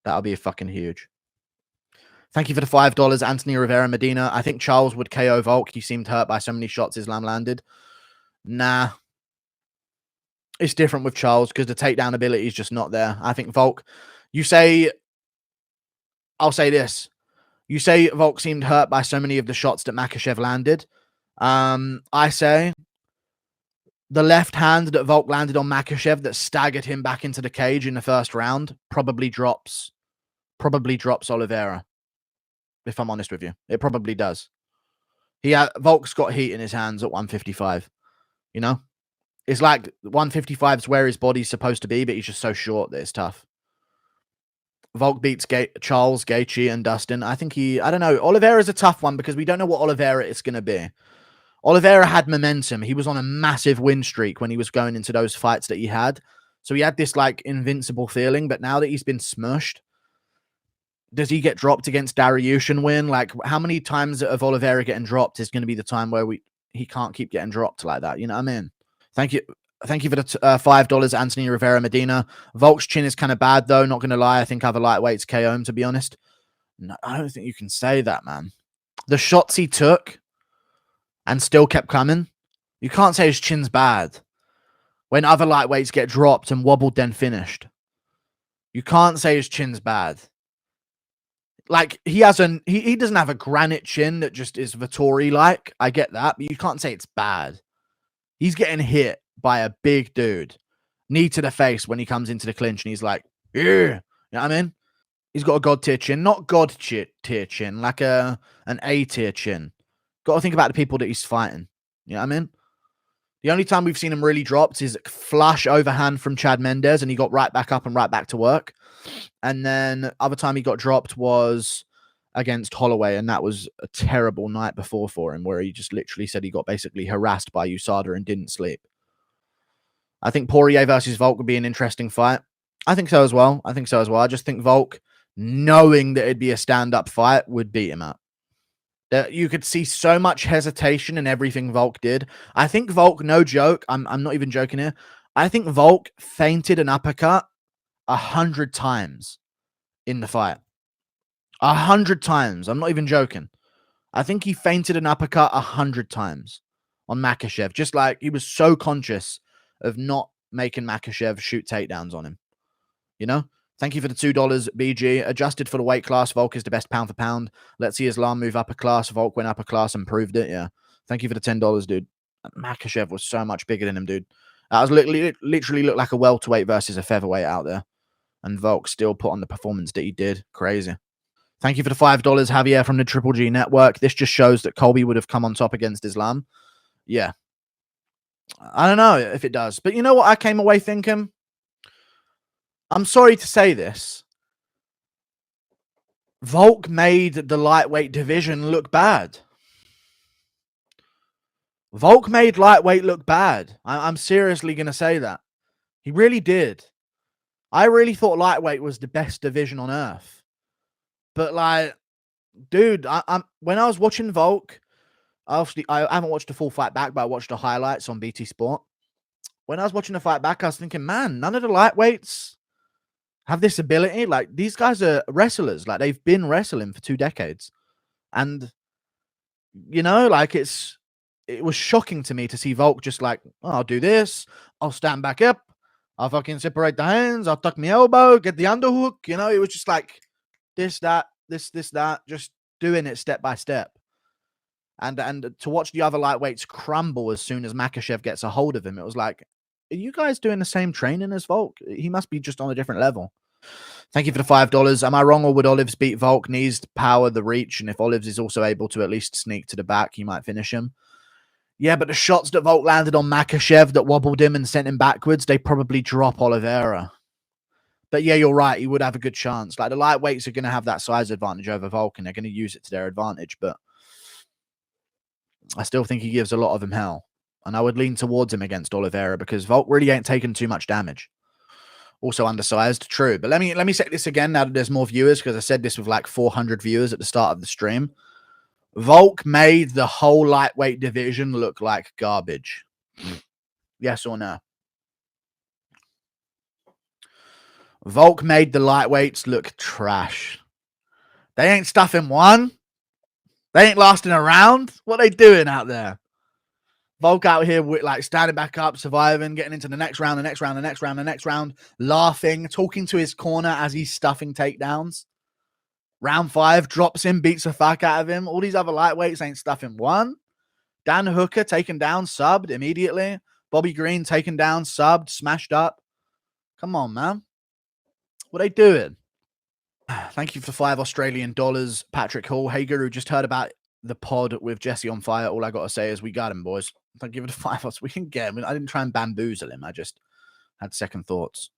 That'll be fucking huge. Thank you for the $5, Anthony Rivera Medina. I think Charles would KO Volk. He seemed hurt by so many shots Islam landed. Nah. It's different with Charles because the takedown ability is just not there. I think Volk, I'll say this. You say Volk seemed hurt by so many of the shots that Makhachev landed. I say the left hand that Volk landed on Makhachev that staggered him back into the cage in the first round probably drops Oliveira. If I'm honest with you, it probably does. Volk's got heat in his hands at 155. You know, it's like 155 is where his body's supposed to be, but he's just so short that it's tough. Volk beats Charles, Gaethje, and Dustin. I don't know. Oliveira's a tough one because we don't know what Oliveira is going to be. Oliveira had momentum. He was on a massive win streak when he was going into those fights that he had. So he had this like invincible feeling, but now that he's been smushed, does he get dropped against Dariush and win? Like, how many times of Oliveira getting dropped is going to be the time where he can't keep getting dropped like that? You know what I mean? Thank you for the $5, Anthony Rivera Medina. Volk's chin is kind of bad, though. Not going to lie. I think other lightweights KO him, to be honest. No, I don't think you can say that, man. The shots he took and still kept coming, you can't say his chin's bad. When other lightweights get dropped and wobbled, then finished. You can't say his chin's bad. Like, he doesn't have a granite chin that just is Vettori-like. I get that, but you can't say it's bad. He's getting hit by a big dude. Knee to the face when he comes into the clinch and he's like, yeah. You know what I mean? He's got a God tier chin. Not God tier chin, like an A tier chin. Got to think about the people that he's fighting. You know what I mean? The only time we've seen him really dropped is flush overhand from Chad Mendes, and he got right back up and right back to work. And then other time he got dropped was against Holloway, and that was a terrible night before for him, where he just literally said he got basically harassed by USADA and didn't sleep. I think Poirier versus Volk would be an interesting fight. I think so as well. I just think Volk, knowing that it'd be a stand-up fight, would beat him up. You could see so much hesitation in everything Volk did. I think Volk, no joke, I'm not even joking here. I think Volk feinted an uppercut 100 times in the fight. 100 times. I'm not even joking. I think he feinted an uppercut 100 times on Makhachev. Just like he was so conscious of not making Makhachev shoot takedowns on him. You know? Thank you for the $2, BG. Adjusted for the weight class, Volk is the best pound for pound. Let's see Islam move upper class. Volk went upper class and proved it. Yeah. Thank you for the $10, dude. Makhachev was so much bigger than him, dude. That was literally looked like a welterweight versus a featherweight out there. And Volk still put on the performance that he did. Crazy. Thank you for the $5, Javier from the Triple G Network. This just shows that Colby would have come on top against Islam. Yeah. I don't know if it does. But you know what I came away thinking? I'm sorry to say this. Volk made the lightweight division look bad. Volk made lightweight look bad. I'm seriously going to say that. He really did. I really thought lightweight was the best division on earth. But, like, dude, when I was watching Volk, obviously, I haven't watched the full fight back, but I watched the highlights on BT Sport. When I was watching the fight back, I was thinking, man, none of the lightweights have this ability. Like, these guys are wrestlers. Like, they've been wrestling for 2 decades. And, you know, like, it was shocking to me to see Volk just like, oh, I'll do this. I'll stand back up. I'll fucking separate the hands. I'll tuck my elbow, get the underhook. You know, it was just like this, that, just doing it step by step. And to watch the other lightweights crumble as soon as Makhachev gets a hold of him, it was like, are you guys doing the same training as Volk? He must be just on a different level. Thank you for the $5. Am I wrong, or would Olives beat Volk? Needs to power the reach, and if Olives is also able to at least sneak to the back, he might finish him. Yeah, but the shots that Volk landed on Makhachev that wobbled him and sent him backwards, they probably drop Oliveira. But yeah, you're right. He would have a good chance. Like, the lightweights are going to have that size advantage over Volk, and they're going to use it to their advantage. But I still think he gives a lot of them hell. And I would lean towards him against Oliveira because Volk really ain't taken too much damage. Also undersized, true. But let me say this again now that there's more viewers, because I said this with like 400 viewers at the start of the stream. Volk made the whole lightweight division look like garbage. Yes or no? Volk made the lightweights look trash. They ain't stuffing one. They ain't lasting a round. What they doing out there? Volk out here with like standing back up, surviving, getting into the next round, the next round, the next round, the next round, laughing, talking to his corner as he's stuffing takedowns. Round 5, drops him, beats the fuck out of him. All these other lightweights ain't stuffing one. Dan Hooker taken down, subbed immediately. Bobby Green taken down, subbed, smashed up. Come on, man. What they doing? Thank you for $5 Australian, Patrick Hall. Hey, Guru, just heard about the pod with Jesse on fire. All I got to say is we got him, boys. Don't give it a 5. We can get him. I didn't try and bamboozle him. I just had second thoughts.